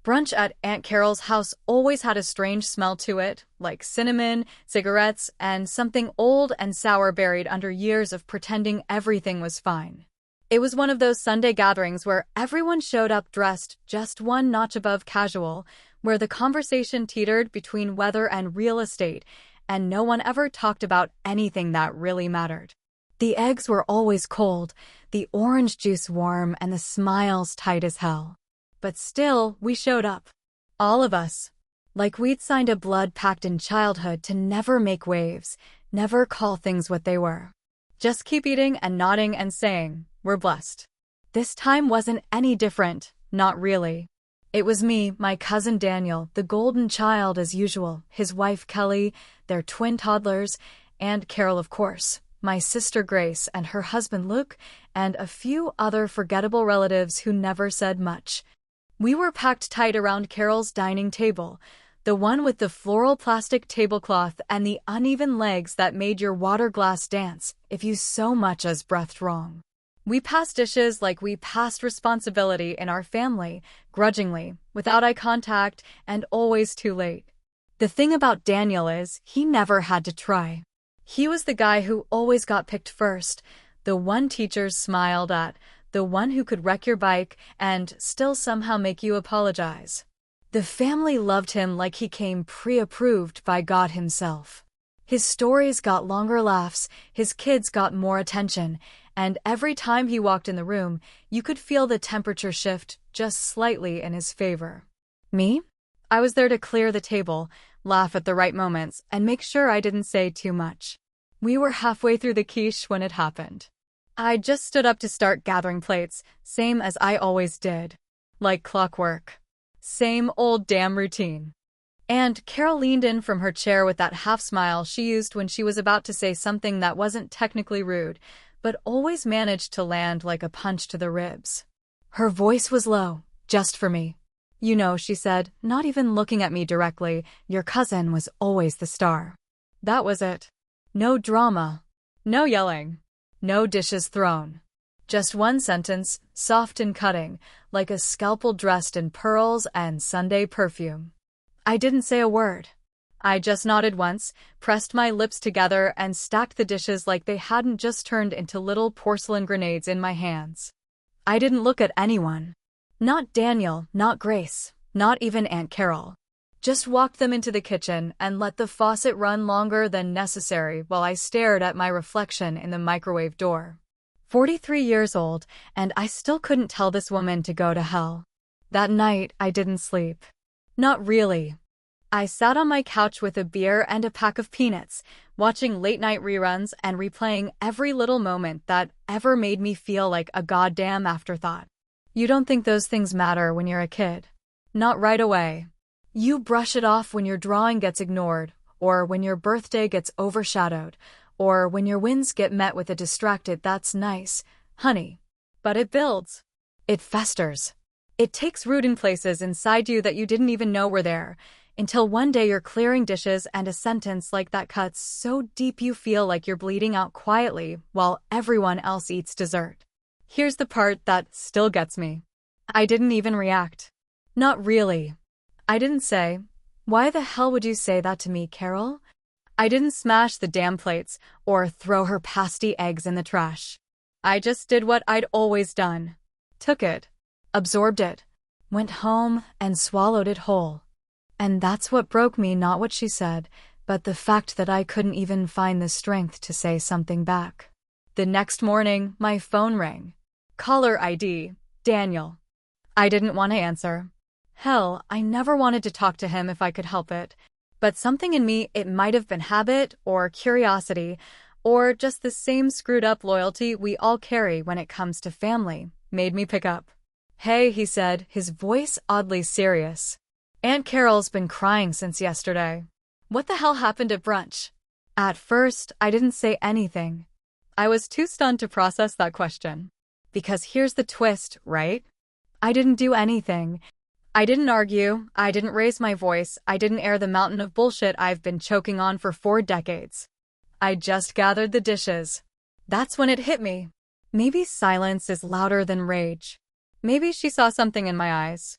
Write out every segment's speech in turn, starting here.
Brunch at Aunt Carol's house always had a strange smell to it, like cinnamon, cigarettes, and something old and sour buried under years of pretending everything was fine. It was one of those Sunday gatherings where everyone showed up dressed just one notch above casual, where the conversation teetered between weather and real estate, and no one ever talked about anything that really mattered. The eggs were always cold, the orange juice warm, and the smiles tight as hell. But still, we showed up. All of us. Like we'd signed a blood pact in childhood to never make waves, never call things what they were. Just keep eating and nodding and saying, "We're blessed." This time wasn't any different, not really. It was me, my cousin Daniel, the golden child as usual, his wife Kelly, their twin toddlers, and Carol of course, my sister Grace and her husband Luke, and a few other forgettable relatives who never said much. We were packed tight around Carol's dining table, the one with the floral plastic tablecloth and the uneven legs that made your water glass dance if you so much as breathed wrong. We passed dishes like we passed responsibility in our family, grudgingly, without eye contact, and always too late. The thing about Daniel is, he never had to try. He was the guy who always got picked first, the one teachers smiled at, the one who could wreck your bike and still somehow make you apologize. The family loved him like he came pre-approved by God himself. His stories got longer laughs, his kids got more attention, and every time he walked in the room, you could feel the temperature shift just slightly in his favor. Me? I was there to clear the table, laugh at the right moments, and make sure I didn't say too much. We were halfway through the quiche when it happened. I just stood up to start gathering plates, same as I always did. Like clockwork. Same old damn routine. And Carol leaned in from her chair with that half smile she used when she was about to say something that wasn't technically rude, but always managed to land like a punch to the ribs. Her voice was low, just for me. "You know," she said, not even looking at me directly, "your cousin was always the star." That was it. No drama. No yelling. No dishes thrown. Just one sentence, soft and cutting, like a scalpel dressed in pearls and Sunday perfume. I didn't say a word. I just nodded once, pressed my lips together, and stacked the dishes like they hadn't just turned into little porcelain grenades in my hands. I didn't look at anyone. Not Daniel, not Grace, not even Aunt Carol. Just walked them into the kitchen and let the faucet run longer than necessary while I stared at my reflection in the microwave door. 43 years old, and I still couldn't tell this woman to go to hell. That night, I didn't sleep. Not really. I sat on my couch with a beer and a pack of peanuts, watching late-night reruns and replaying every little moment that ever made me feel like a goddamn afterthought. You don't think those things matter when you're a kid. Not right away. You brush it off when your drawing gets ignored, or when your birthday gets overshadowed, or when your wins get met with a distracted "that's nice, honey." But it builds. It festers. It takes root in places inside you that you didn't even know were there, until one day you're clearing dishes and a sentence like that cuts so deep you feel like you're bleeding out quietly while everyone else eats dessert. Here's the part that still gets me. I didn't even react. Not really. I didn't say, "Why the hell would you say that to me, Carol?" I didn't smash the damn plates or throw her pasty eggs in the trash. I just did what I'd always done. Took it. Absorbed it. Went home and swallowed it whole. And that's what broke me, not what she said, but the fact that I couldn't even find the strength to say something back. The next morning, my phone rang. Caller ID, Daniel. I didn't want to answer. Hell, I never wanted to talk to him if I could help it. But something in me, it might have been habit or curiosity, or just the same screwed-up loyalty we all carry when it comes to family, made me pick up. "Hey," he said, his voice oddly serious. "Aunt Carol's been crying since yesterday. What the hell happened at brunch?" At first, I didn't say anything. I was too stunned to process that question. Because here's the twist, right? I didn't do anything. I didn't argue, I didn't raise my voice, I didn't air the mountain of bullshit I've been choking on for 4 decades. I just gathered the dishes. That's when it hit me. Maybe silence is louder than rage. Maybe she saw something in my eyes.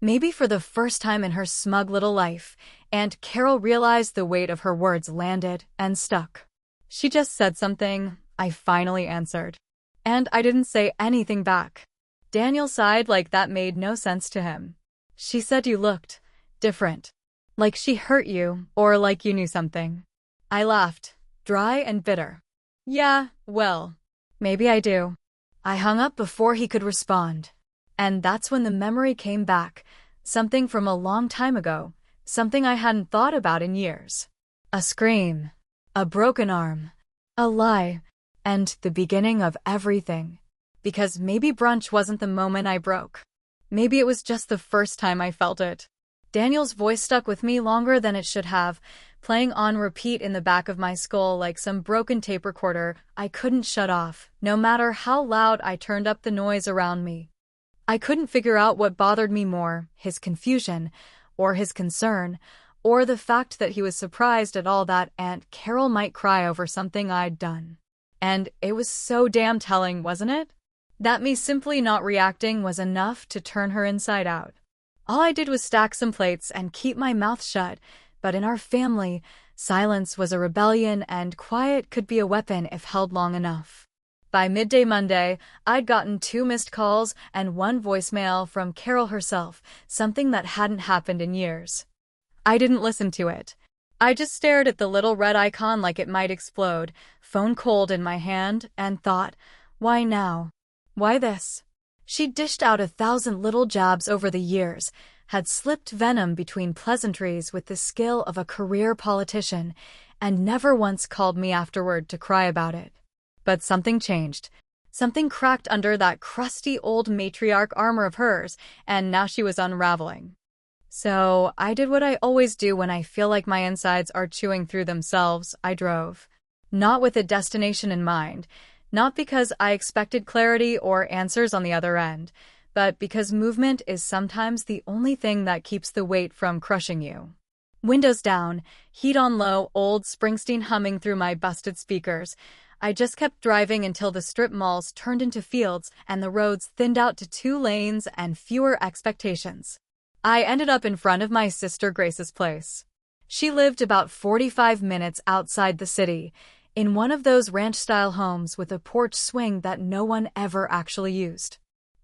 Maybe for the first time in her smug little life, Aunt Carol realized the weight of her words landed and stuck. She just said something, I finally answered. And I didn't say anything back. Daniel sighed like that made no sense to him. She said you looked different. Like she hurt you, or like you knew something. I laughed, dry and bitter. Yeah, well, maybe I do. I hung up before he could respond. And that's when the memory came back, something from a long time ago, something I hadn't thought about in years. A scream, a broken arm, a lie, and the beginning of everything. Because maybe brunch wasn't the moment I broke. Maybe it was just the first time I felt it. Daniel's voice stuck with me longer than it should have, playing on repeat in the back of my skull like some broken tape recorder I couldn't shut off, no matter how loud I turned up the noise around me. I couldn't figure out what bothered me more, his confusion, or his concern, or the fact that he was surprised at all that Aunt Carol might cry over something I'd done. And it was so damn telling, wasn't it? That me simply not reacting was enough to turn her inside out. All I did was stack some plates and keep my mouth shut, but in our family, silence was a rebellion and quiet could be a weapon if held long enough. By midday Monday, I'd gotten 2 missed calls and 1 voicemail from Carol herself, something that hadn't happened in years. I didn't listen to it. I just stared at the little red icon like it might explode, phone cold in my hand, and thought, why now? Why this? She'd dished out 1,000 little jabs over the years, had slipped venom between pleasantries with the skill of a career politician, and never once called me afterward to cry about it. But something changed. Something cracked under that crusty old matriarch armor of hers, and now she was unraveling. So I did what I always do when I feel like my insides are chewing through themselves. I drove. Not with a destination in mind. Not because I expected clarity or answers on the other end, but because movement is sometimes the only thing that keeps the weight from crushing you. Windows down, heat on low, old Springsteen humming through my busted speakers. I just kept driving until the strip malls turned into fields and the roads thinned out to 2 lanes and fewer expectations. I ended up in front of my sister Grace's place. She lived about 45 minutes outside the city, in one of those ranch-style homes with a porch swing that no one ever actually used.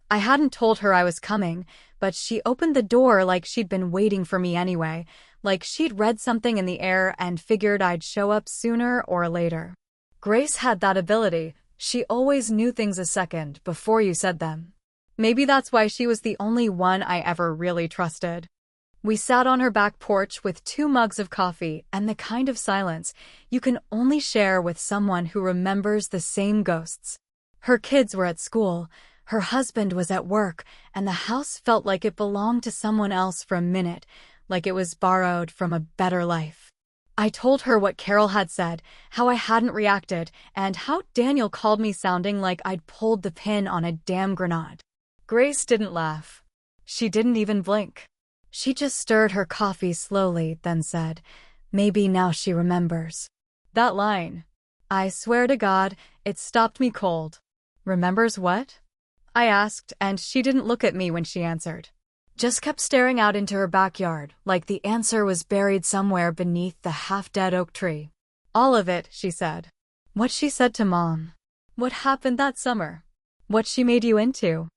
I hadn't told her I was coming, but she opened the door like she'd been waiting for me anyway, like she'd read something in the air and figured I'd show up sooner or later. Grace had that ability. She always knew things a second before you said them. Maybe that's why she was the only one I ever really trusted. We sat on her back porch with 2 mugs of coffee and the kind of silence you can only share with someone who remembers the same ghosts. Her kids were at school, her husband was at work, and the house felt like it belonged to someone else for a minute, like it was borrowed from a better life. I told her what Carol had said, how I hadn't reacted, and how Daniel called me sounding like I'd pulled the pin on a damn grenade. Grace didn't laugh. She didn't even blink. She just stirred her coffee slowly, then said, maybe now she remembers. That line. I swear to God, it stopped me cold. Remembers what? I asked, and she didn't look at me when she answered. Just kept staring out into her backyard, like the answer was buried somewhere beneath the half-dead oak tree. All of it, she said. What she said to Mom. What happened that summer. What she made you into.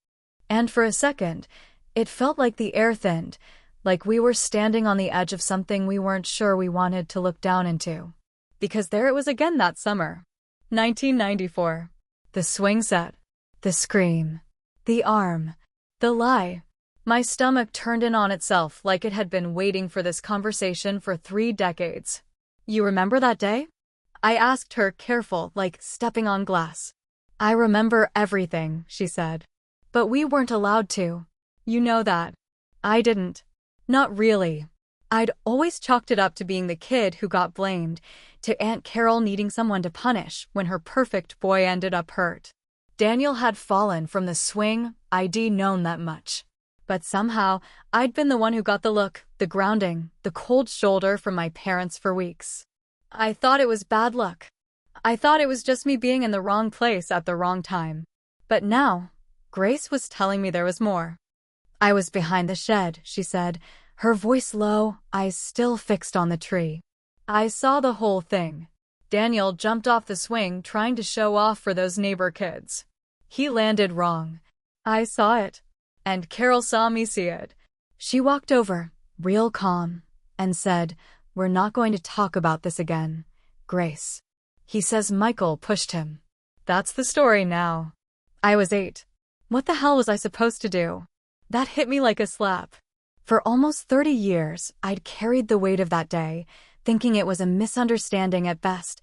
And for a second, it felt like the air thinned, like we were standing on the edge of something we weren't sure we wanted to look down into. Because there it was again that summer. 1994. The swing set. The scream. The arm. The lie. My stomach turned in on itself like it had been waiting for this conversation for 3 decades. You remember that day? I asked her, careful, like stepping on glass. I remember everything, she said. But we weren't allowed to. You know that. I didn't. Not really. I'd always chalked it up to being the kid who got blamed, to Aunt Carol needing someone to punish when her perfect boy ended up hurt. Daniel had fallen from the swing, I'd known that much. But somehow, I'd been the one who got the look, the grounding, the cold shoulder from my parents for weeks. I thought it was bad luck. I thought it was just me being in the wrong place at the wrong time. But now, Grace was telling me there was more. I was behind the shed, she said, her voice low, eyes still fixed on the tree. I saw the whole thing. Daniel jumped off the swing trying to show off for those neighbor kids. He landed wrong. I saw it. And Carol saw me see it. She walked over, real calm, and said, "We're not going to talk about this again, Grace." He says Michael pushed him. That's the story now. I was 8. What the hell was I supposed to do? That hit me like a slap. For almost 30 years, I'd carried the weight of that day, thinking it was a misunderstanding at best,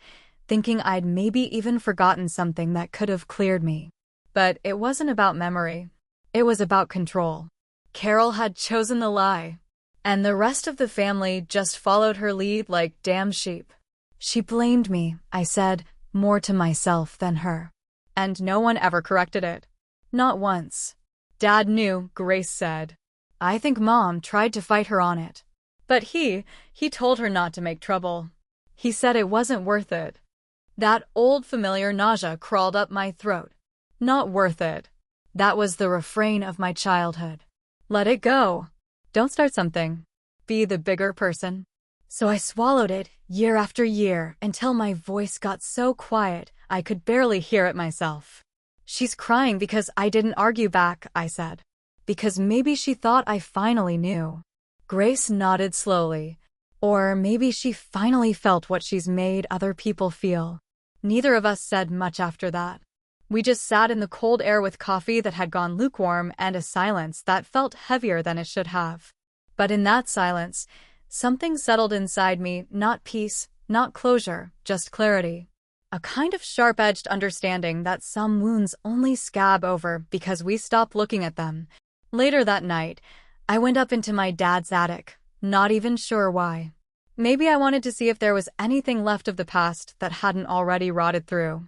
thinking I'd maybe even forgotten something that could have cleared me. But it wasn't about memory. It was about control. Carol had chosen the lie, and the rest of the family just followed her lead like damn sheep. She blamed me, I said, more to myself than her. And no one ever corrected it. Not once. Dad knew, Grace said. I think Mom tried to fight her on it. But he told her not to make trouble. He said it wasn't worth it. That old familiar nausea crawled up my throat. Not worth it. That was the refrain of my childhood. Let it go. Don't start something. Be the bigger person. So I swallowed it, year after year, until my voice got so quiet I could barely hear it myself. She's crying because I didn't argue back, I said. Because maybe she thought I finally knew. Grace nodded slowly. Or maybe she finally felt what she's made other people feel. Neither of us said much after that. We just sat in the cold air with coffee that had gone lukewarm and a silence that felt heavier than it should have. But in that silence, something settled inside me, not peace, not closure, just clarity. A kind of sharp-edged understanding that some wounds only scab over because we stop looking at them. Later that night, I went up into my dad's attic, not even sure why. Maybe I wanted to see if there was anything left of the past that hadn't already rotted through.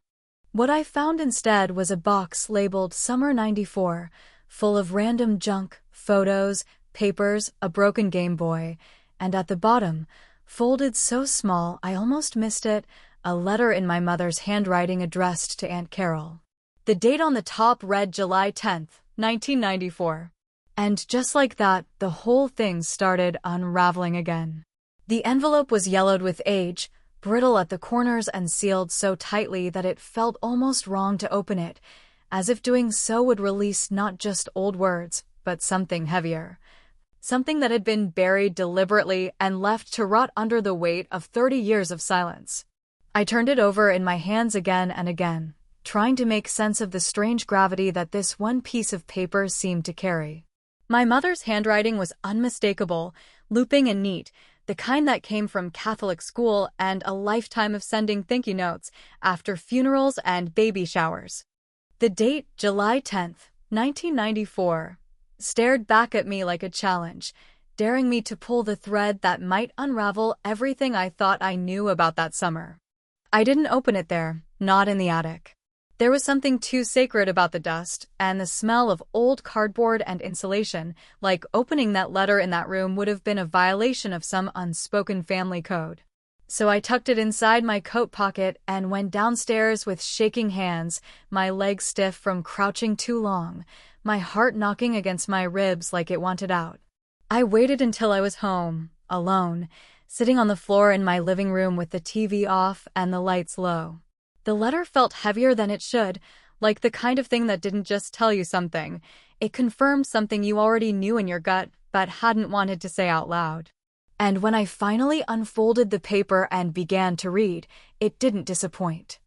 What I found instead was a box labeled Summer '94, full of random junk, photos, papers, a broken Game Boy, and at the bottom, folded so small I almost missed it, a letter in my mother's handwriting addressed to Aunt Carol. The date on the top read July 10th, 1994. And just like that, the whole thing started unraveling again. The envelope was yellowed with age, brittle at the corners and sealed so tightly that it felt almost wrong to open it, as if doing so would release not just old words, but something heavier. Something that had been buried deliberately and left to rot under the weight of 30 years of silence. I turned it over in my hands again and again, trying to make sense of the strange gravity that this one piece of paper seemed to carry. My mother's handwriting was unmistakable, looping and neat, the kind that came from Catholic school and a lifetime of sending thank you notes after funerals and baby showers. The date, July 10th, 1994, stared back at me like a challenge, daring me to pull the thread that might unravel everything I thought I knew about that summer. I didn't open it there, not in the attic. There was something too sacred about the dust and the smell of old cardboard and insulation, like opening that letter in that room would have been a violation of some unspoken family code. So I tucked it inside my coat pocket and went downstairs with shaking hands, my legs stiff from crouching too long, my heart knocking against my ribs like it wanted out. I waited until I was home, alone, sitting on the floor in my living room with the TV off and the lights low. The letter felt heavier than it should, like the kind of thing that didn't just tell you something. It confirmed something you already knew in your gut, but hadn't wanted to say out loud. And when I finally unfolded the paper and began to read, it didn't disappoint.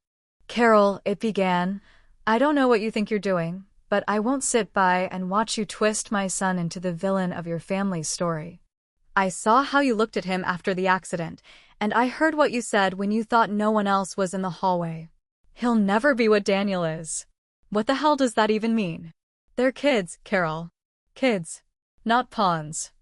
"Carol," it began, "I don't know what you think you're doing, but I won't sit by and watch you twist my son into the villain of your family's story. I saw how you looked at him after the accident, and I heard what you said when you thought no one else was in the hallway. He'll never be what Daniel is. What the hell does that even mean? They're kids, Carol. Kids. Not pawns."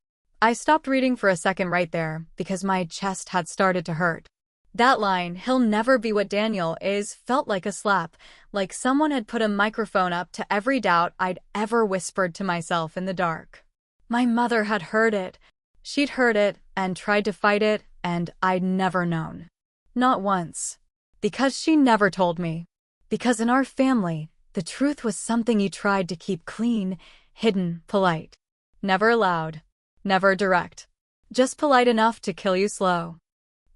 I stopped reading for a second right there, because my chest had started to hurt. That line, "He'll never be what Daniel is," felt like a slap, like someone had put a microphone up to every doubt I'd ever whispered to myself in the dark. My mother had heard it. She'd heard it and tried to fight it, and I'd never known. Not once. Because she never told me. Because in our family, the truth was something you tried to keep clean, hidden, polite. Never loud. Never direct. Just polite enough to kill you slow.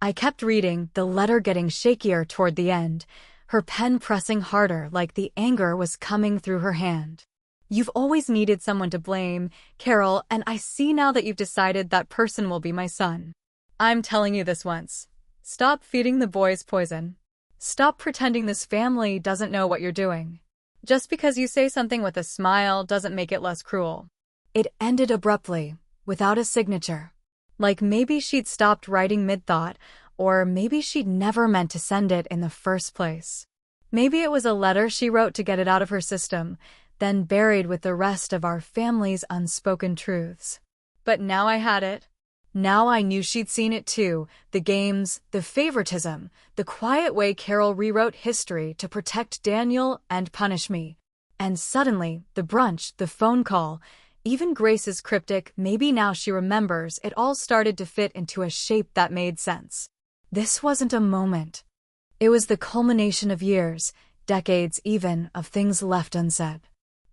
I kept reading, the letter getting shakier toward the end, her pen pressing harder like the anger was coming through her hand. You've always needed someone to blame, Carol, and I see now that you've decided that person will be my son. I'm telling you this once. Stop feeding the boys poison. Stop pretending this family doesn't know what you're doing. Just because you say something with a smile doesn't make it less cruel. It ended abruptly, without a signature. Like maybe she'd stopped writing mid-thought, or maybe she'd never meant to send it in the first place. Maybe it was a letter she wrote to get it out of her system, then buried with the rest of our family's unspoken truths. But now I had it. Now I knew she'd seen it too, the games, the favoritism, the quiet way Carol rewrote history to protect Daniel and punish me. And suddenly, the brunch, the phone call, even Grace's cryptic "maybe now she remembers" it all started to fit into a shape that made sense. This wasn't a moment. It was the culmination of years, decades even, of things left unsaid.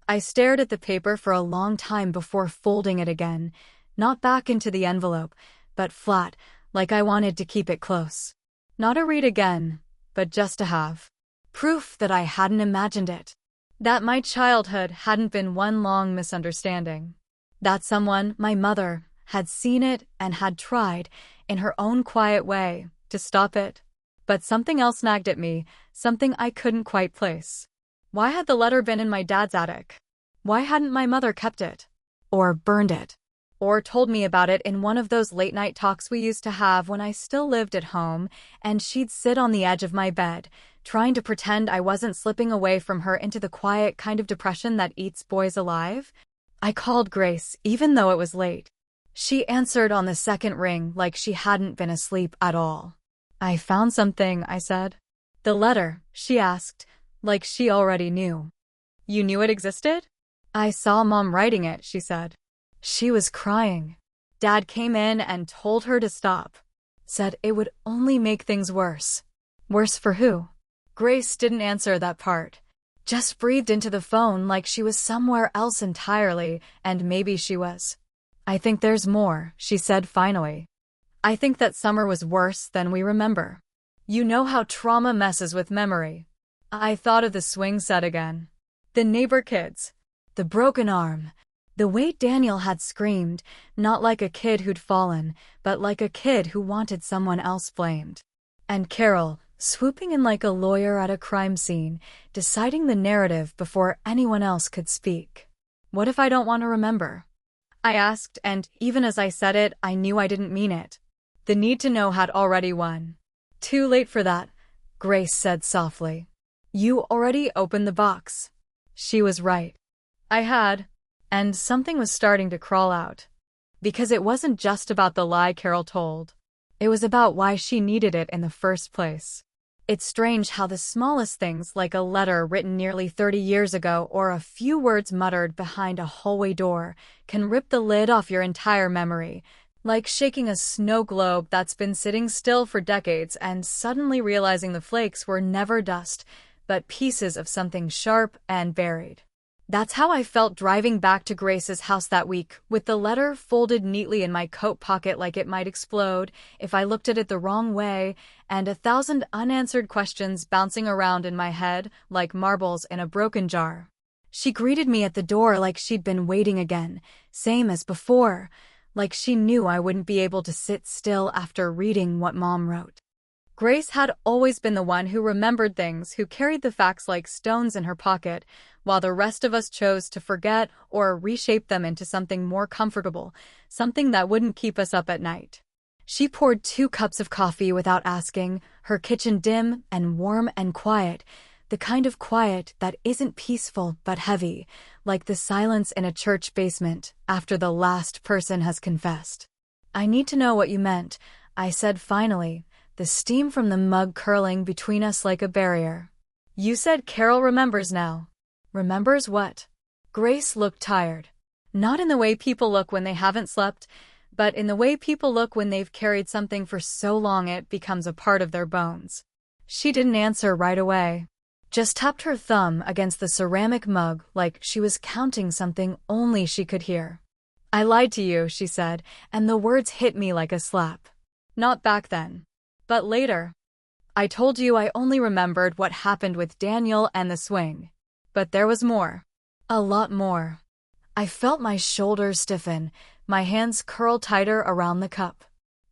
I stared at the paper for a long time before folding it again, not back into the envelope, but flat, like I wanted to keep it close. Not to read again, but just to have. Proof that I hadn't imagined it. That my childhood hadn't been one long misunderstanding. That someone, my mother, had seen it and had tried, in her own quiet way, to stop it. But something else nagged at me, something I couldn't quite place. Why had the letter been in my dad's attic? Why hadn't my mother kept it? Or burned it? Or told me about it in one of those late-night talks we used to have when I still lived at home, and she'd sit on the edge of my bed, trying to pretend I wasn't slipping away from her into the quiet kind of depression that eats boys alive? I called Grace, even though it was late. She answered on the second ring like she hadn't been asleep at all. I found something, I said. The letter, she asked, like she already knew. You knew it existed? I saw Mom writing it, she said. She was crying. Dad came in and told her to stop. Said it would only make things worse. Worse for who? Grace didn't answer that part. Just breathed into the phone like she was somewhere else entirely, and maybe she was. I think there's more, she said finally. I think that summer was worse than we remember. You know how trauma messes with memory. I thought of the swing set again. The neighbor kids. The broken arm. The way Daniel had screamed, not like a kid who'd fallen, but like a kid who wanted someone else blamed. And Carol, swooping in like a lawyer at a crime scene, deciding the narrative before anyone else could speak. What if I don't want to remember? I asked, and even as I said it, I knew I didn't mean it. The need to know had already won. Too late for that, Grace said softly. You already opened the box. She was right. I had. And something was starting to crawl out. Because it wasn't just about the lie Carol told. It was about why she needed it in the first place. It's strange how the smallest things, like a letter written nearly 30 years ago or a few words muttered behind a hallway door, can rip the lid off your entire memory, like shaking a snow globe that's been sitting still for decades and suddenly realizing the flakes were never dust, but pieces of something sharp and buried. That's how I felt driving back to Grace's house that week, with the letter folded neatly in my coat pocket like it might explode if I looked at it the wrong way, and 1,000 unanswered questions bouncing around in my head like marbles in a broken jar. She greeted me at the door like she'd been waiting again, same as before, like she knew I wouldn't be able to sit still after reading what Mom wrote. Grace had always been the one who remembered things, who carried the facts like stones in her pocket, while the rest of us chose to forget or reshape them into something more comfortable, something that wouldn't keep us up at night. She poured 2 cups of coffee without asking, her kitchen dim and warm and quiet, the kind of quiet that isn't peaceful but heavy, like the silence in a church basement after the last person has confessed. I need to know what you meant, I said finally, the steam from the mug curling between us like a barrier. You said Carol remembers now. Remembers what? Grace looked tired. Not in the way people look when they haven't slept, but in the way people look when they've carried something for so long it becomes a part of their bones. She didn't answer right away. Just tapped her thumb against the ceramic mug like she was counting something only she could hear. I lied to you, she said, and the words hit me like a slap. Not back then. But later. I told you I only remembered what happened with Daniel and the swing. But there was more. A lot more. I felt my shoulders stiffen, my hands curl tighter around the cup.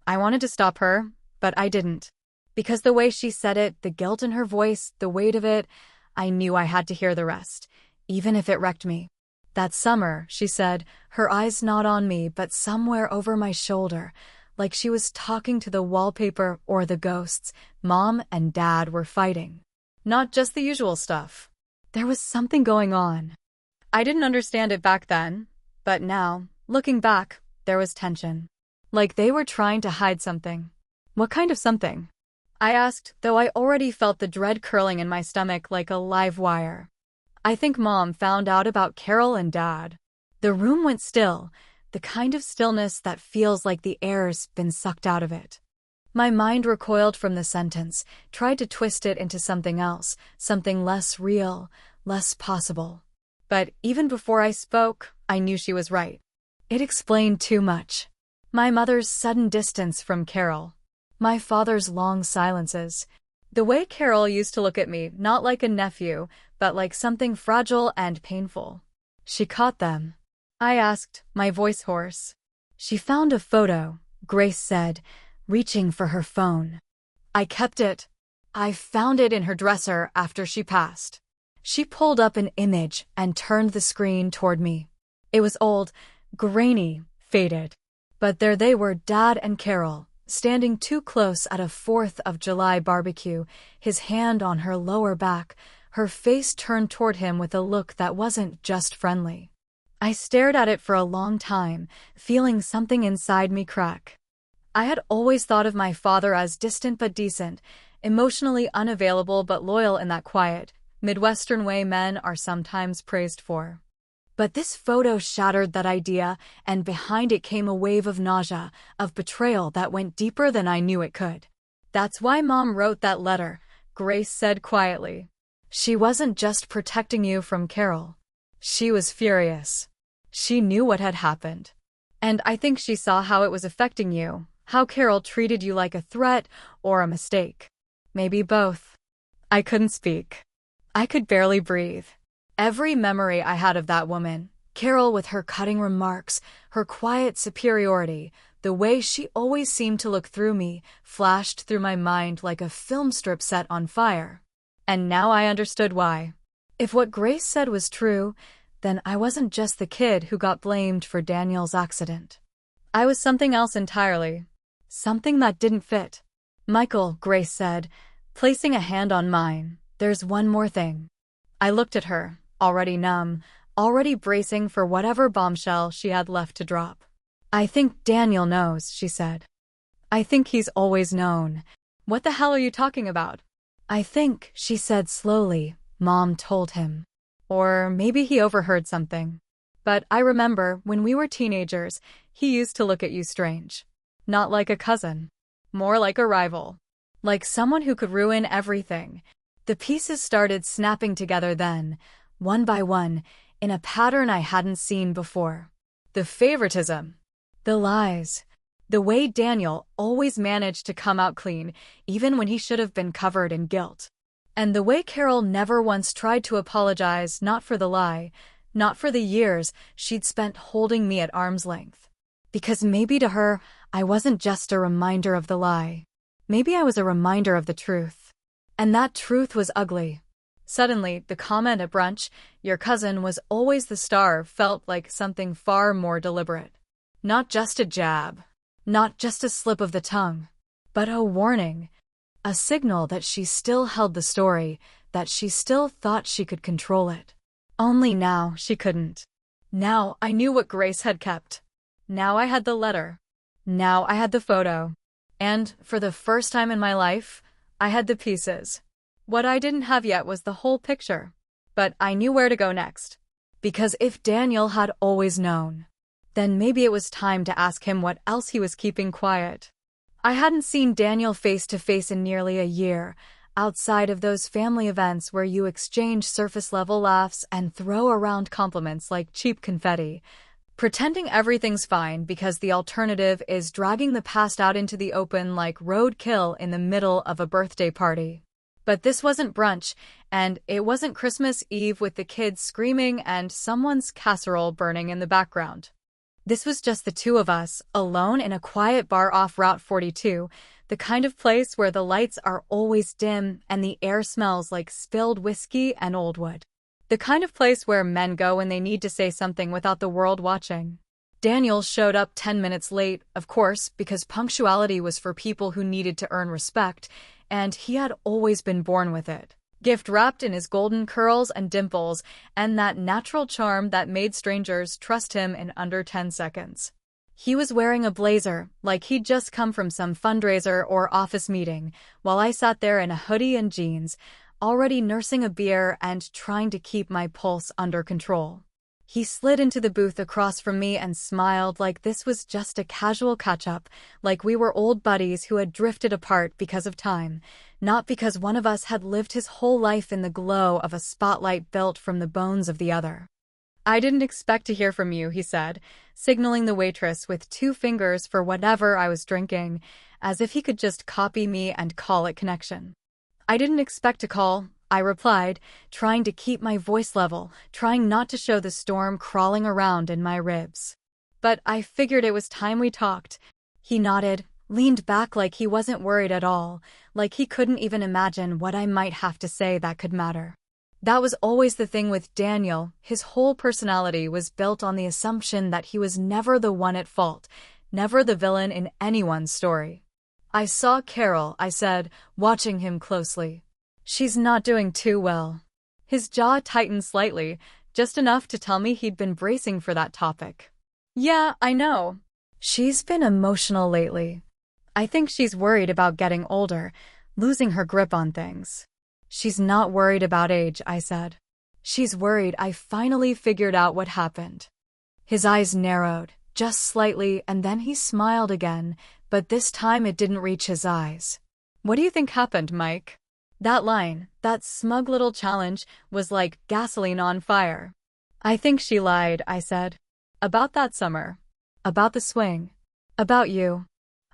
I wanted to stop her, but I didn't. Because the way she said it, the guilt in her voice, the weight of it, I knew I had to hear the rest, even if it wrecked me. That summer, she said, her eyes not on me but somewhere over my shoulder, like she was talking to the wallpaper or the ghosts, Mom and Dad were fighting. Not just the usual stuff. There was something going on. I didn't understand it back then, but now, looking back, there was tension. Like they were trying to hide something. What kind of something? I asked, though I already felt the dread curling in my stomach like a live wire. I think Mom found out about Carol and Dad. The room went still, the kind of stillness that feels like the air's been sucked out of it. My mind recoiled from the sentence, tried to twist it into something else, something less real, less possible. But even before I spoke, I knew she was right. It explained too much. My mother's sudden distance from Carol. My father's long silences. The way Carol used to look at me, not like a nephew, but like something fragile and painful. She caught them. I asked, my voice hoarse. She found a photo, Grace said, reaching for her phone. I kept it. I found it in her dresser after she passed. She pulled up an image and turned the screen toward me. It was old, grainy, faded. But there they were, Dad and Carol, standing too close at a 4th of July barbecue, his hand on her lower back, her face turned toward him with a look that wasn't just friendly. I stared at it for a long time, feeling something inside me crack. I had always thought of my father as distant but decent, emotionally unavailable but loyal in that quiet, Midwestern way men are sometimes praised for. But this photo shattered that idea, and behind it came a wave of nausea, of betrayal that went deeper than I knew it could. That's why Mom wrote that letter, Grace said quietly. She wasn't just protecting you from Carol. She was furious. She knew what had happened. And I think she saw how it was affecting you, how Carol treated you like a threat or a mistake. Maybe both. I couldn't speak. I could barely breathe. Every memory I had of that woman, Carol with her cutting remarks, her quiet superiority, the way she always seemed to look through me, flashed through my mind like a film strip set on fire. And now I understood why. If what Grace said was true, then I wasn't just the kid who got blamed for Daniel's accident. I was something else entirely. Something that didn't fit. Michael, Grace said, placing a hand on mine, there's one more thing. I looked at her, already numb, already bracing for whatever bombshell she had left to drop. I think Daniel knows, she said. I think he's always known. What the hell are you talking about? I think, she said slowly, Mom told him. Or maybe he overheard something. But I remember, when we were teenagers, he used to look at you strange. Not like a cousin. More like a rival. Like someone who could ruin everything. The pieces started snapping together then, one by one, in a pattern I hadn't seen before. The favoritism. The lies. The way Daniel always managed to come out clean, even when he should have been covered in guilt. And the way Carol never once tried to apologize, not for the lie, not for the years she'd spent holding me at arm's length. Because maybe to her, I wasn't just a reminder of the lie. Maybe I was a reminder of the truth. And that truth was ugly. Suddenly, the comment at brunch, your cousin was always the star, felt like something far more deliberate. Not just a jab. Not just a slip of the tongue. But a warning. A signal that she still held the story, that she still thought she could control it. Only now she couldn't. Now I knew what Grace had kept. Now I had the letter. Now I had the photo. And, for the first time in my life, I had the pieces. What I didn't have yet was the whole picture. But I knew where to go next. Because if Daniel had always known, then maybe it was time to ask him what else he was keeping quiet. I hadn't seen Daniel face to face in nearly a year, outside of those family events where you exchange surface-level laughs and throw around compliments like cheap confetti. Pretending everything's fine because the alternative is dragging the past out into the open like roadkill in the middle of a birthday party. But this wasn't brunch, and it wasn't Christmas Eve with the kids screaming and someone's casserole burning in the background. This was just the two of us, alone in a quiet bar off Route 42, the kind of place where the lights are always dim and the air smells like spilled whiskey and old wood. The kind of place where men go when they need to say something without the world watching. Daniel showed up 10 minutes late, of course, because punctuality was for people who needed to earn respect, and he had always been born with it. Gift wrapped in his golden curls and dimples, and that natural charm that made strangers trust him in under 10 seconds. He was wearing a blazer, like he'd just come from some fundraiser or office meeting, while I sat there in a hoodie and jeans, already nursing a beer and trying to keep my pulse under control. He slid into the booth across from me and smiled like this was just a casual catch-up, like we were old buddies who had drifted apart because of time, not because one of us had lived his whole life in the glow of a spotlight built from the bones of the other. "I didn't expect to hear from you," he said, signaling the waitress with 2 fingers for whatever I was drinking, as if he could just copy me and call it connection. "I didn't expect to call," I replied, trying to keep my voice level, trying not to show the storm crawling around in my ribs. "But I figured it was time we talked." He nodded, leaned back like he wasn't worried at all, like he couldn't even imagine what I might have to say that could matter. That was always the thing with Daniel. His whole personality was built on the assumption that he was never the one at fault, never the villain in anyone's story. "I saw Carol," I said, watching him closely. "She's not doing too well." His jaw tightened slightly, just enough to tell me he'd been bracing for that topic. "Yeah, I know. She's been emotional lately. I think she's worried about getting older, losing her grip on things." "She's not worried about age," I said. "She's worried I finally figured out what happened." His eyes narrowed, just slightly, and then he smiled again, but this time it didn't reach his eyes. "What do you think happened, Mike?" That line, that smug little challenge, was like gasoline on fire. "I think she lied," I said. "About that summer. About the swing. About you.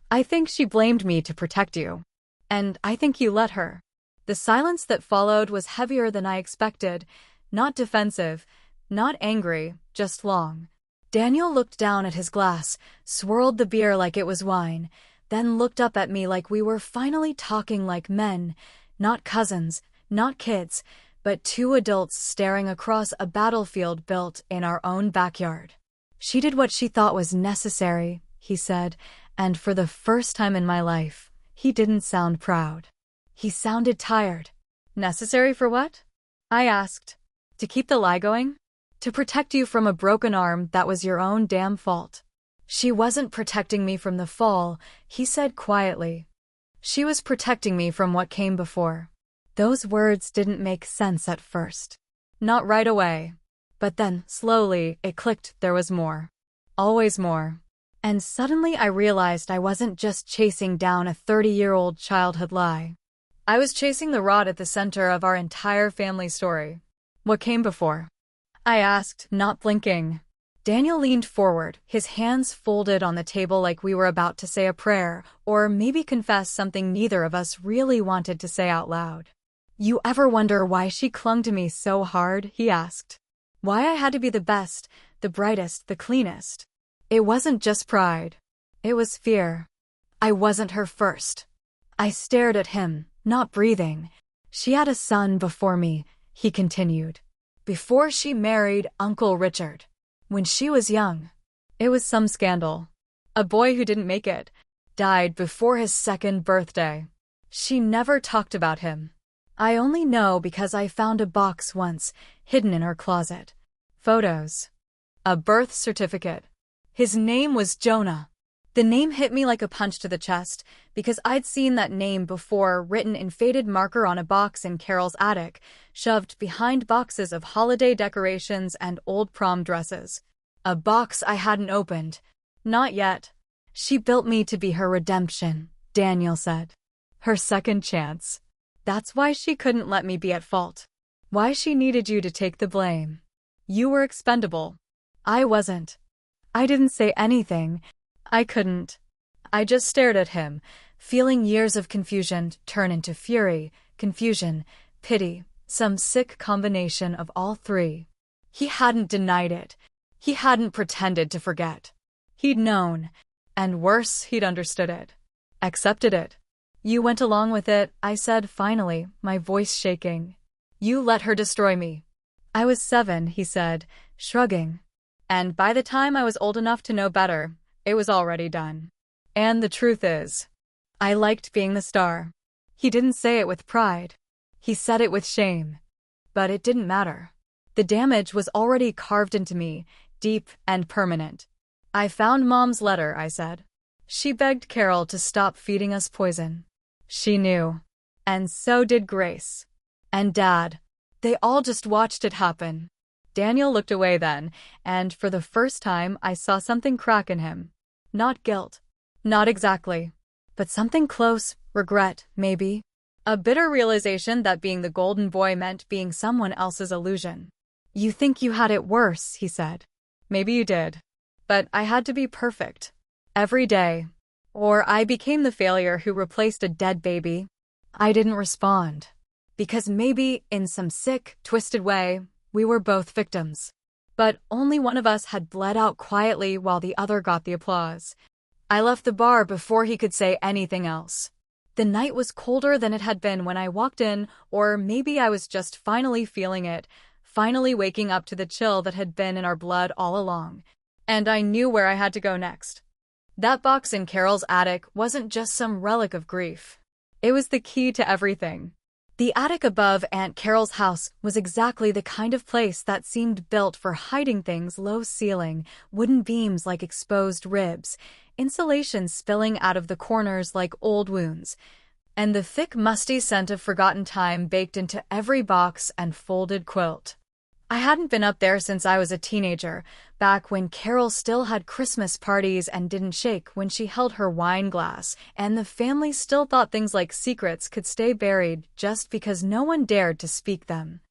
I think she blamed me to protect you. And I think you let her." The silence that followed was heavier than I expected, not defensive, not angry, just long. Daniel looked down at his glass, swirled the beer like it was wine, then looked up at me like we were finally talking like men, not cousins, not kids, but 2 adults staring across a battlefield built in our own backyard. "She did what she thought was necessary," he said, and for the first time in my life, he didn't sound proud. He sounded tired. "Necessary for what?" I asked. "To keep the lie going? To protect you from a broken arm that was your own damn fault." "She wasn't protecting me from the fall," he said quietly. "She was protecting me from what came before." Those words didn't make sense at first. Not right away. But then, slowly, it clicked. There was more. Always more. And suddenly I realized I wasn't just chasing down a 30-year-old childhood lie. I was chasing the rod at the center of our entire family story. "What came before?" I asked, not blinking. Daniel leaned forward, his hands folded on the table like we were about to say a prayer, or maybe confess something neither of us really wanted to say out loud. "You ever wonder why she clung to me so hard?" he asked. "Why I had to be the best, the brightest, the cleanest?" It wasn't just pride. It was fear. I wasn't her first. I stared at him, not breathing. "She had a son before me," he continued. "Before she married Uncle Richard. When she was young. It was some scandal. A boy who didn't make it. Died before his 2nd birthday. She never talked about him. I only know because I found a box once, hidden in her closet. Photos. A birth certificate. His name was Jonah." The name hit me like a punch to the chest, because I'd seen that name before written in faded marker on a box in Carol's attic, shoved behind boxes of holiday decorations and old prom dresses. A box I hadn't opened. Not yet. "She built me to be her redemption," Daniel said. "Her second chance. That's why she couldn't let me be at fault. Why she needed you to take the blame. You were expendable. I wasn't." I didn't say anything. I couldn't. I just stared at him, feeling years of confusion turn into fury, confusion, pity, some sick combination of all three. He hadn't denied it. He hadn't pretended to forget. He'd known. And worse, he'd understood it. Accepted it. You went along with it, I said finally, my voice shaking. You let her destroy me. I was 7, he said, shrugging. And by the time I was old enough to know better, it was already done. And the truth is, I liked being the star. He didn't say it with pride. He said it with shame. But it didn't matter. The damage was already carved into me, deep and permanent. I found Mom's letter, I said. She begged Carol to stop feeding us poison. She knew. And so did Grace. And Dad. They all just watched it happen. Daniel looked away then, and for the first time I saw something crack in him. Not guilt. Not exactly. But something close, regret, maybe. A bitter realization that being the golden boy meant being someone else's illusion. You think you had it worse, he said. Maybe you did. But I had to be perfect. Every day. Or I became the failure who replaced a dead baby. I didn't respond. Because maybe, in some sick, twisted way, we were both victims. But only one of us had bled out quietly while the other got the applause. I left the bar before he could say anything else. The night was colder than it had been when I walked in, or maybe I was just finally feeling it, finally waking up to the chill that had been in our blood all along. And I knew where I had to go next. That box in Carol's attic wasn't just some relic of grief. It was the key to everything. The attic above Aunt Carol's house was exactly the kind of place that seemed built for hiding things: low ceiling, wooden beams like exposed ribs, insulation spilling out of the corners like old wounds, and the thick, musty scent of forgotten time baked into every box and folded quilt. I hadn't been up there since I was a teenager, back when Carol still had Christmas parties and didn't shake when she held her wine glass, and the family still thought things like secrets could stay buried just because no one dared to speak them.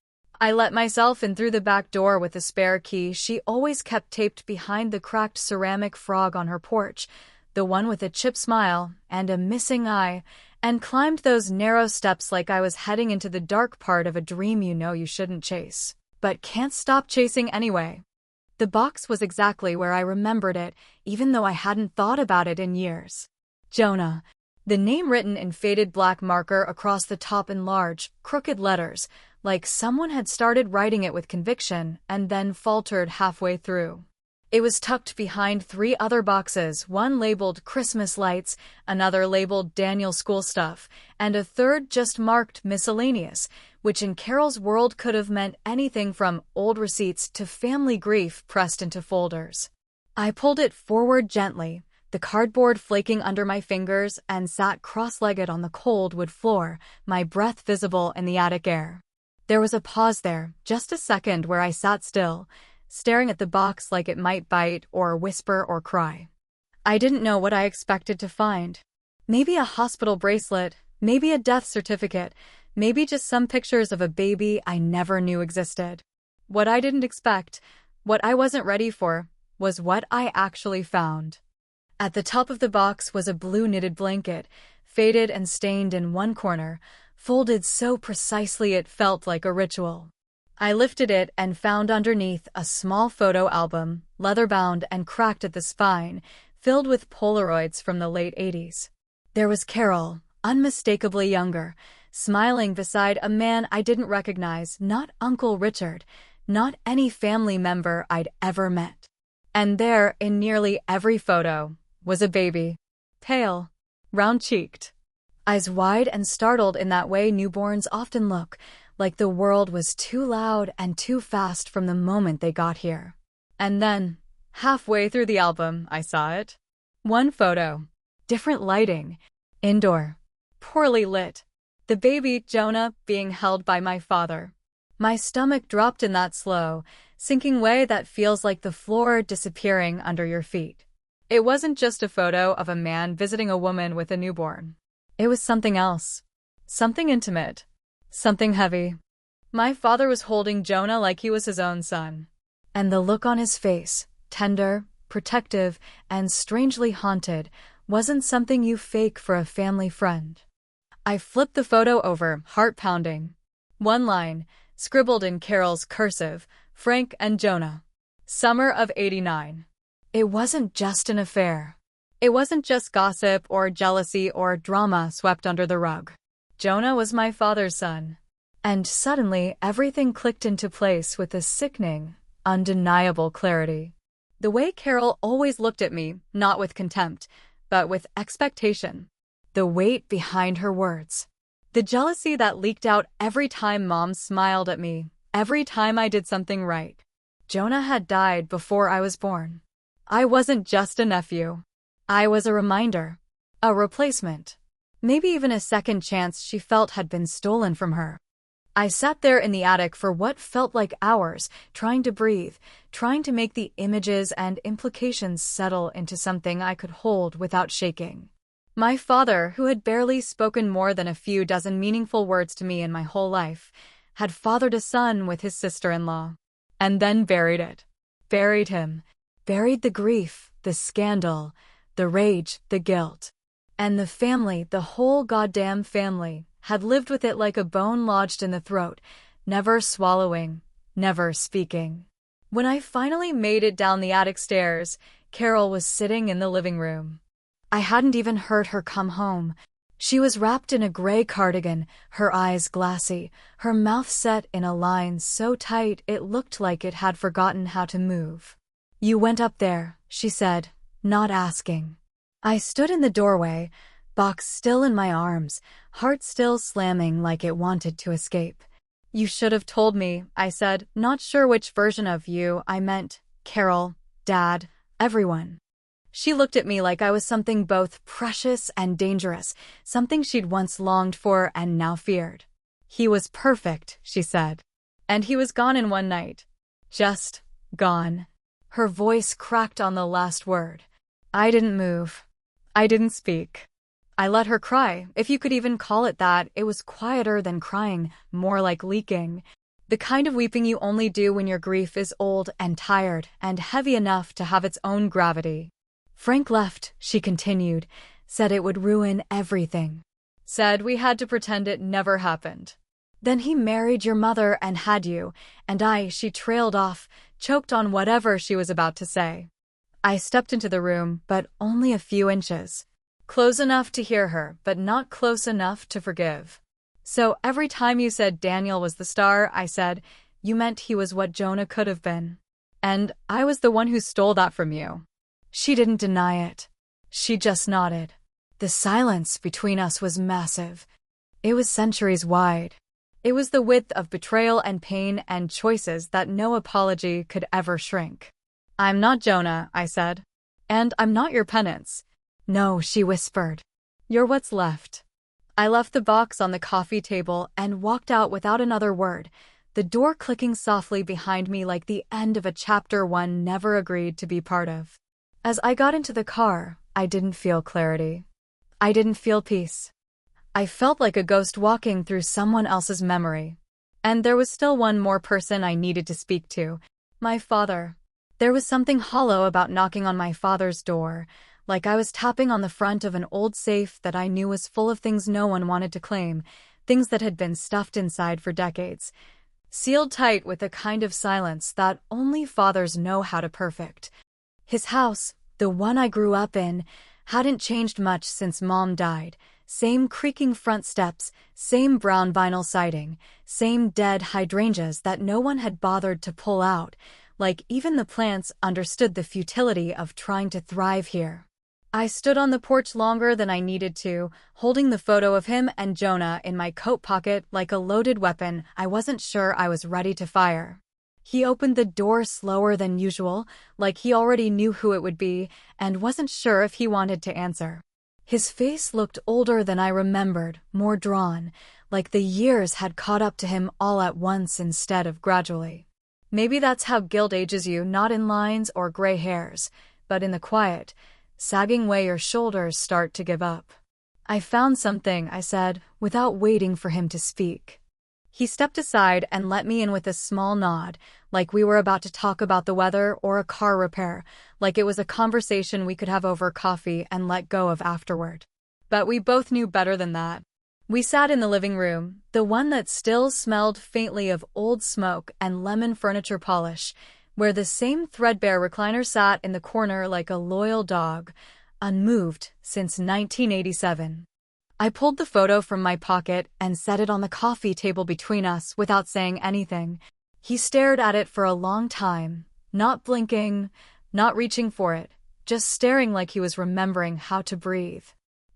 I let myself in through the back door with a spare key she always kept taped behind the cracked ceramic frog on her porch, the one with a chip smile and a missing eye, and climbed those narrow steps like I was heading into the dark part of a dream you know you shouldn't chase, but can't stop chasing anyway. The box was exactly where I remembered it, even though I hadn't thought about it in years. Jonah. The name written in faded black marker across the top in large, crooked letters, like someone had started writing it with conviction and then faltered halfway through. It was tucked behind 3 other boxes, one labeled Christmas lights, another labeled Daniel school stuff, and a third just marked miscellaneous, which in Carol's world could have meant anything from old receipts to family grief pressed into folders. I pulled it forward gently, the cardboard flaking under my fingers, and sat cross-legged on the cold wood floor, my breath visible in the attic air. There was a pause there, just a second where I sat still, staring at the box like it might bite or whisper or cry. I didn't know what I expected to find. Maybe a hospital bracelet, maybe a death certificate, maybe just some pictures of a baby I never knew existed. What I didn't expect, what I wasn't ready for, was what I actually found. At the top of the box was a blue knitted blanket, faded and stained in one corner, folded so precisely it felt like a ritual. I lifted it and found underneath a small photo album, leather-bound and cracked at the spine, filled with Polaroids from the late 80s. There was Carol, unmistakably younger, smiling beside a man I didn't recognize, not Uncle Richard, not any family member I'd ever met. And there, in nearly every photo, was a baby. Pale, round-cheeked, eyes wide and startled in that way newborns often look, like the world was too loud and too fast from the moment they got here. And then, halfway through the album, I saw it. One photo. Different lighting. Indoor. Poorly lit. The baby, Jonah, being held by my father. My stomach dropped in that slow, sinking way that feels like the floor disappearing under your feet. It wasn't just a photo of a man visiting a woman with a newborn. It was something else. Something intimate. Something heavy. My father was holding Jonah like he was his own son. And the look on his face, tender, protective, and strangely haunted wasn't something you fake for a family friend. I flipped the photo over, heart pounding. One line, scribbled in Carol's cursive, Frank and Jonah. Summer of '89. It wasn't just an affair. It wasn't just gossip or jealousy or drama swept under the rug. Jonah was my father's son. And suddenly everything clicked into place with a sickening, undeniable clarity. The way Carol always looked at me, not with contempt, but with expectation. The weight behind her words. The jealousy that leaked out every time Mom smiled at me, every time I did something right. Jonah had died before I was born. I wasn't just a nephew. I was a reminder. A replacement. Maybe even a second chance she felt had been stolen from her. I sat there in the attic for what felt like hours, trying to breathe, trying to make the images and implications settle into something I could hold without shaking. My father, who had barely spoken more than a few dozen meaningful words to me in my whole life, had fathered a son with his sister-in-law. And then buried it. Buried him. Buried the grief, the scandal, the rage, the guilt. And the family, the whole goddamn family, had lived with it like a bone lodged in the throat, never swallowing, never speaking. When I finally made it down the attic stairs, Carol was sitting in the living room. I hadn't even heard her come home. She was wrapped in a gray cardigan, her eyes glassy, her mouth set in a line so tight it looked like it had forgotten how to move. "You went up there," she said, not asking. I stood in the doorway, box still in my arms, heart still slamming like it wanted to escape. "You should have told me," I said, not sure which version of you I meant, Carol, Dad, everyone. She looked at me like I was something both precious and dangerous, something she'd once longed for and now feared. "He was perfect," she said. "And he was gone in one night. Just gone." Her voice cracked on the last word. I didn't move. I didn't speak. I let her cry, if you could even call it that. It was quieter than crying, more like leaking. The kind of weeping you only do when your grief is old and tired and heavy enough to have its own gravity. "Frank left," she continued, "said it would ruin everything. Said we had to pretend it never happened. Then he married your mother and had you, and she trailed off, choked on whatever she was about to say." I stepped into the room, but only a few inches. Close enough to hear her, but not close enough to forgive. "So every time you said Daniel was the star," I said, "you meant he was what Jonah could have been. And I was the one who stole that from you." She didn't deny it. She just nodded. The silence between us was massive. It was centuries wide. It was the width of betrayal and pain and choices that no apology could ever shrink. "I'm not Jonah," I said. "And I'm not your penance." "No," she whispered. "You're what's left." I left the box on the coffee table and walked out without another word, the door clicking softly behind me like the end of a chapter one never agreed to be part of. As I got into the car, I didn't feel clarity. I didn't feel peace. I felt like a ghost walking through someone else's memory. And there was still one more person I needed to speak to, my father. There was something hollow about knocking on my father's door, like I was tapping on the front of an old safe that I knew was full of things no one wanted to claim, things that had been stuffed inside for decades, sealed tight with a kind of silence that only fathers know how to perfect. His house, the one I grew up in, hadn't changed much since Mom died. Same creaking front steps, same brown vinyl siding, same dead hydrangeas that no one had bothered to pull out, like even the plants understood the futility of trying to thrive here. I stood on the porch longer than I needed to, holding the photo of him and Jonah in my coat pocket like a loaded weapon I wasn't sure I was ready to fire. He opened the door slower than usual, like he already knew who it would be, and wasn't sure if he wanted to answer. His face looked older than I remembered, more drawn, like the years had caught up to him all at once instead of gradually. Maybe that's how guilt ages you, not in lines or gray hairs, but in the quiet, sagging way your shoulders start to give up. "I found something," I said, without waiting for him to speak. He stepped aside and let me in with a small nod, like we were about to talk about the weather or a car repair, like it was a conversation we could have over coffee and let go of afterward. But we both knew better than that. We sat in the living room, the one that still smelled faintly of old smoke and lemon furniture polish, where the same threadbare recliner sat in the corner like a loyal dog, unmoved since 1987. I pulled the photo from my pocket and set it on the coffee table between us without saying anything. He stared at it for a long time, not blinking, not reaching for it, just staring like he was remembering how to breathe.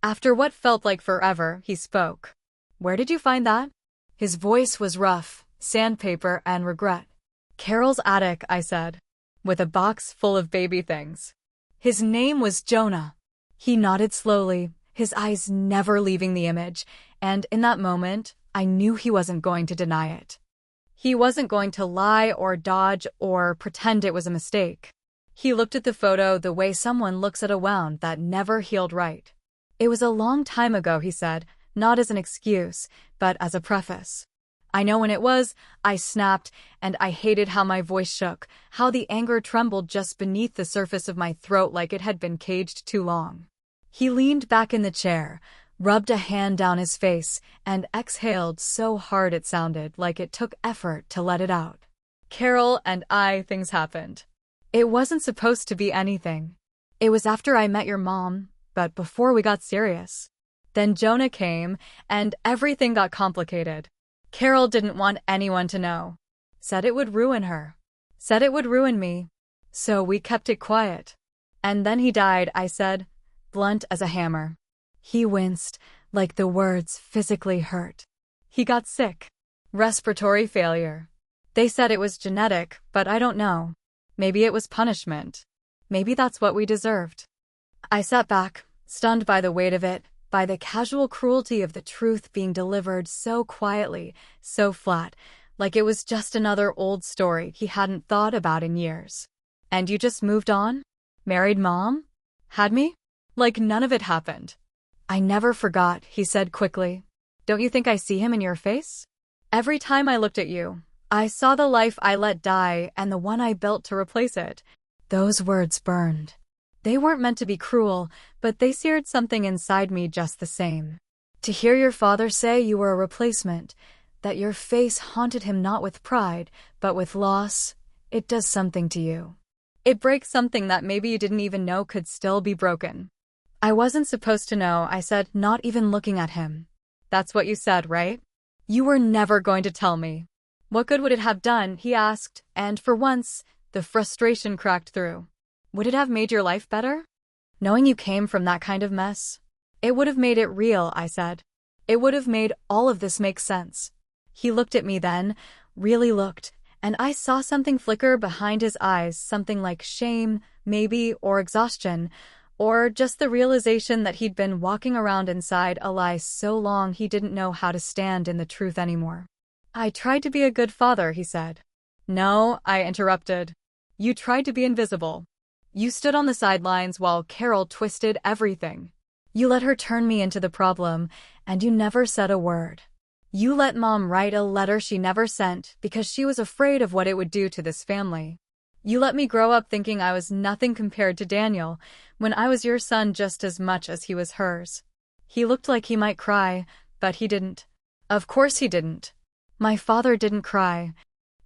After what felt like forever, he spoke. "Where did you find that?" His voice was rough, sandpaper and regret. "Carol's attic," I said, with a box full of baby things. His name was Jonah. He nodded slowly, his eyes never leaving the image, and in that moment, I knew he wasn't going to deny it. He wasn't going to lie or dodge or pretend it was a mistake. He looked at the photo the way someone looks at a wound that never healed right. "It was a long time ago," he said, not as an excuse, but as a preface. "I know when it was," I snapped, and I hated how my voice shook, how the anger trembled just beneath the surface of my throat like it had been caged too long. He leaned back in the chair, rubbed a hand down his face, and exhaled so hard it sounded like it took effort to let it out. "Carol and things happened. It wasn't supposed to be anything. It was after I met your mom, but before we got serious. Then Jonah came, and everything got complicated. Carol didn't want anyone to know. Said it would ruin her. Said it would ruin me. So we kept it quiet. And then he died," I said, blunt as a hammer. He winced, like the words physically hurt. "He got sick. Respiratory failure. They said it was genetic, but I don't know. Maybe it was punishment. Maybe that's what we deserved." I sat back, stunned by the weight of it, by the casual cruelty of the truth being delivered so quietly, so flat, like it was just another old story he hadn't thought about in years. "And you just moved on? Married mom? Had me? Like none of it happened." "I never forgot," he said quickly. "Don't you think I see him in your face? Every time I looked at you, I saw the life I let die and the one I built to replace it." Those words burned. They weren't meant to be cruel, but they seared something inside me just the same. To hear your father say you were a replacement, that your face haunted him not with pride, but with loss, it does something to you. It breaks something that maybe you didn't even know could still be broken. "I wasn't supposed to know," I said, not even looking at him. "That's what you said, right? You were never going to tell me." "What good would it have done?" he asked, and for once, the frustration cracked through. "Would it have made your life better? Knowing you came from that kind of mess?" "It would have made it real," I said. "It would have made all of this make sense." He looked at me then, really looked, and I saw something flicker behind his eyes, something like shame, maybe, or exhaustion, or just the realization that he'd been walking around inside a lie so long he didn't know how to stand in the truth anymore. "I tried to be a good father," he said. "No," I interrupted. "You tried to be invisible. You stood on the sidelines while Carol twisted everything. You let her turn me into the problem, and you never said a word. You let Mom write a letter she never sent because she was afraid of what it would do to this family. You let me grow up thinking I was nothing compared to Daniel, when I was your son just as much as he was hers." He looked like he might cry, but he didn't. Of course he didn't. My father didn't cry.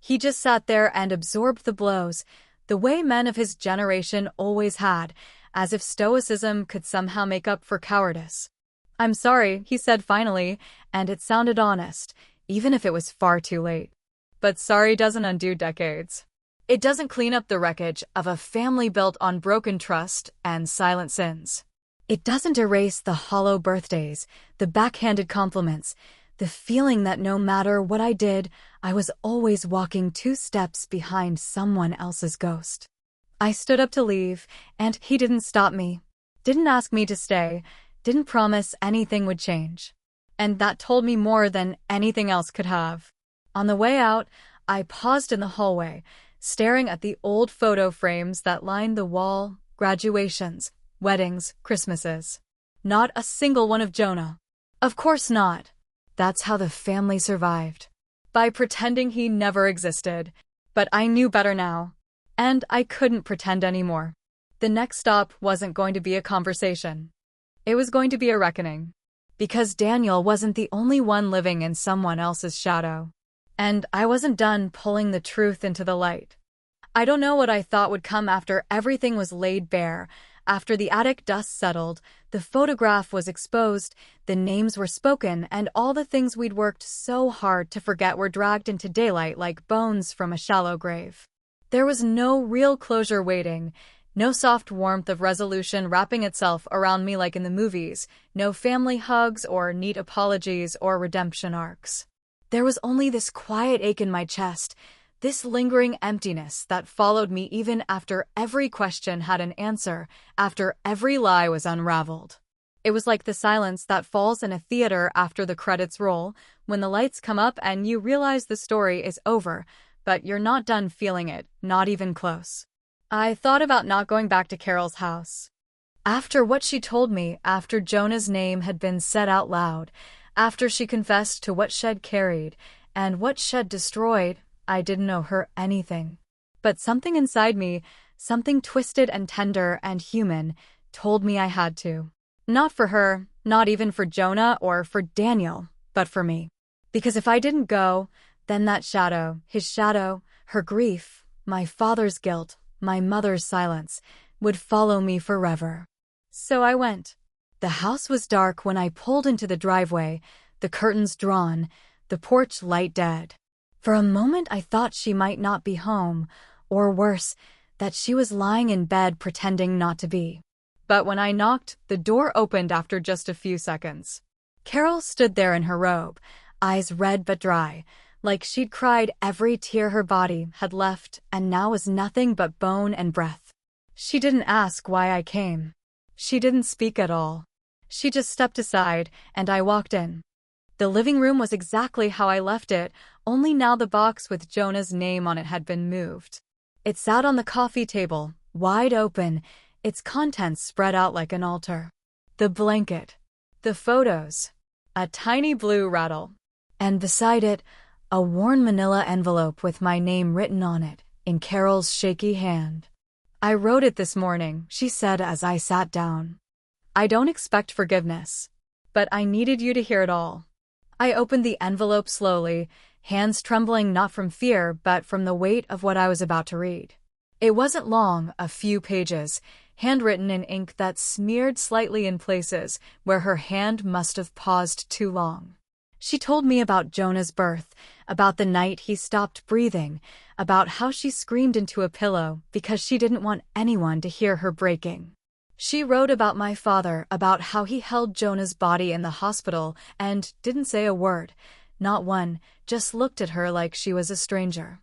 He just sat there and absorbed the blows, the way men of his generation always had, as if stoicism could somehow make up for cowardice. "I'm sorry," he said finally, and it sounded honest, even if it was far too late. But sorry doesn't undo decades. It doesn't clean up the wreckage of a family built on broken trust and silent sins. It doesn't erase the hollow birthdays, the backhanded compliments, the feeling that no matter what I did, I was always walking 2 steps behind someone else's ghost. I stood up to leave, and he didn't stop me, didn't ask me to stay, didn't promise anything would change. And that told me more than anything else could have. On the way out, I paused in the hallway, staring at the old photo frames that lined the wall, graduations, weddings, Christmases. Not a single one of Jonah. Of course not. That's how the family survived. by pretending he never existed. But I knew better now. And I couldn't pretend anymore. The next stop wasn't going to be a conversation. It was going to be a reckoning. Because Daniel wasn't the only one living in someone else's shadow. And I wasn't done pulling the truth into the light. I don't know what I thought would come after everything was laid bare. After the attic dust settled, the photograph was exposed, the names were spoken, and all the things we'd worked so hard to forget were dragged into daylight like bones from a shallow grave. There was no real closure waiting, no soft warmth of resolution wrapping itself around me like in the movies, no family hugs or neat apologies or redemption arcs. There was only this quiet ache in my chest, this lingering emptiness that followed me even after every question had an answer, after every lie was unraveled. It was like the silence that falls in a theater after the credits roll, when the lights come up and you realize the story is over, but you're not done feeling it, not even close. I thought about not going back to Carol's house. After what she told me, after Jonah's name had been said out loud, after she confessed to what Shed carried, and what Shed destroyed, I didn't owe her anything. But something inside me, something twisted and tender and human, told me I had to. Not for her, not even for Jonah or for Daniel, but for me. Because if I didn't go, then that shadow, his shadow, her grief, my father's guilt, my mother's silence, would follow me forever. So I went. The house was dark when I pulled into the driveway, the curtains drawn, the porch light dead. For a moment I thought she might not be home, or worse, that she was lying in bed pretending not to be. But when I knocked, the door opened after just a few seconds. Carol stood there in her robe, eyes red but dry, like she'd cried every tear her body had left and now was nothing but bone and breath. She didn't ask why I came. She didn't speak at all. She just stepped aside, and I walked in. The living room was exactly how I left it, only now the box with Jonah's name on it had been moved. It sat on the coffee table, wide open, its contents spread out like an altar. The blanket, the photos, a tiny blue rattle, and beside it, a worn manila envelope with my name written on it, in Carol's shaky hand. "I wrote it this morning," she said as I sat down. "I don't expect forgiveness, but I needed you to hear it all." I opened the envelope slowly, hands trembling not from fear but from the weight of what I was about to read. It wasn't long, a few pages, handwritten in ink that smeared slightly in places where her hand must have paused too long. She told me about Jonah's birth, about the night he stopped breathing, about how she screamed into a pillow because she didn't want anyone to hear her breaking. She wrote about my father, about how he held Jonah's body in the hospital and didn't say a word, not one, just looked at her like she was a stranger.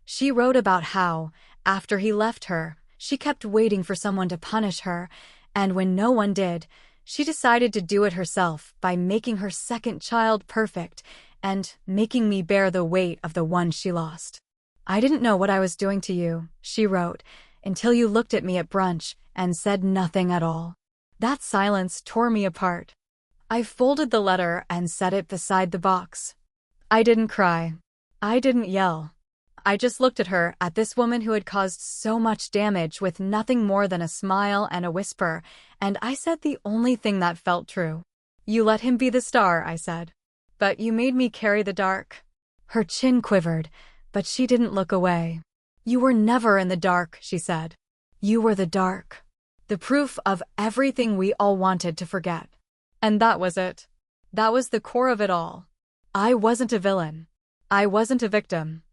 She wrote about how, after he left her, she kept waiting for someone to punish her, and when no one did, she decided to do it herself by making her second child perfect and making me bear the weight of the one she lost. "I didn't know what I was doing to you," she wrote, "until you looked at me at brunch and said nothing at all." That silence tore me apart. I folded the letter and set it beside the box. I didn't cry. I didn't yell. I just looked at her, at this woman who had caused so much damage with nothing more than a smile and a whisper, and I said the only thing that felt true. "You let him be the star," I said. "But you made me carry the dark." Her chin quivered, but she didn't look away. "You were never in the dark," she said. "You were the dark. The proof of everything we all wanted to forget." And that was it. That was the core of it all. I wasn't a villain. I wasn't a victim.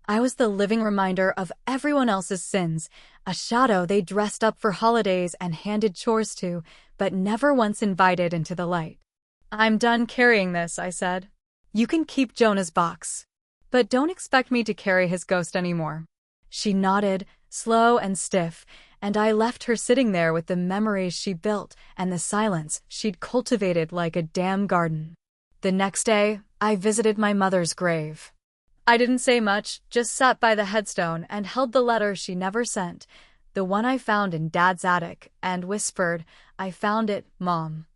I was the living reminder of everyone else's sins, a shadow they dressed up for holidays and handed chores to, but never once invited into the light. "I'm done carrying this," I said. "You can keep Jonah's box. But don't expect me to carry his ghost anymore." She nodded, slow and stiff, and I left her sitting there with the memories she built and the silence she'd cultivated like a damn garden. The next day, I visited my mother's grave. I didn't say much, just sat by the headstone and held the letter she never sent, the one I found in Dad's attic, and whispered, "I found it, Mom.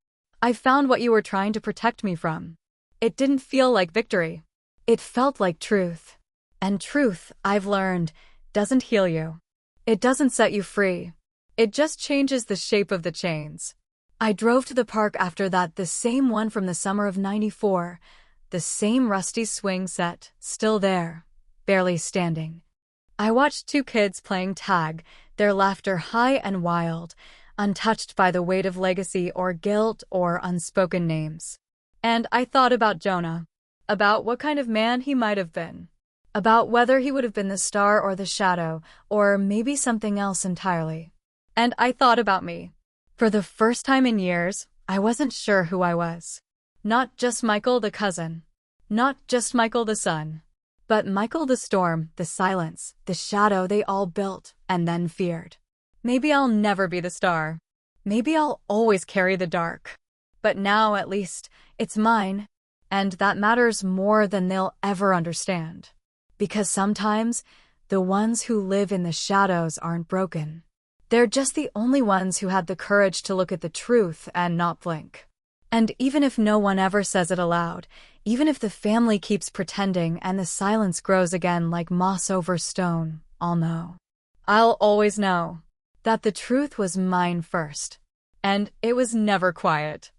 I found what you were trying to protect me from." It didn't feel like victory. It felt like truth. And truth, I've learned, doesn't heal you. It doesn't set you free. It just changes the shape of the chains. I drove to the park after that, the same one from the summer of '94, the same rusty swing set, still there, barely standing. I watched two kids playing tag, their laughter high and wild, untouched by the weight of legacy or guilt or unspoken names. And I thought about Jonah, about what kind of man he might have been, about whether he would have been the star or the shadow, or maybe something else entirely. And I thought about me. For the first time in years, I wasn't sure who I was. Not just Michael the cousin. Not just Michael the son. But Michael the storm, the silence, the shadow they all built and then feared. Maybe I'll never be the star. Maybe I'll always carry the dark. But now, at least, it's mine. And that matters more than they'll ever understand. Because sometimes, the ones who live in the shadows aren't broken. They're just the only ones who had the courage to look at the truth and not blink. And even if no one ever says it aloud, even if the family keeps pretending and the silence grows again like moss over stone, I'll know. I'll always know that the truth was mine first. And it was never quiet.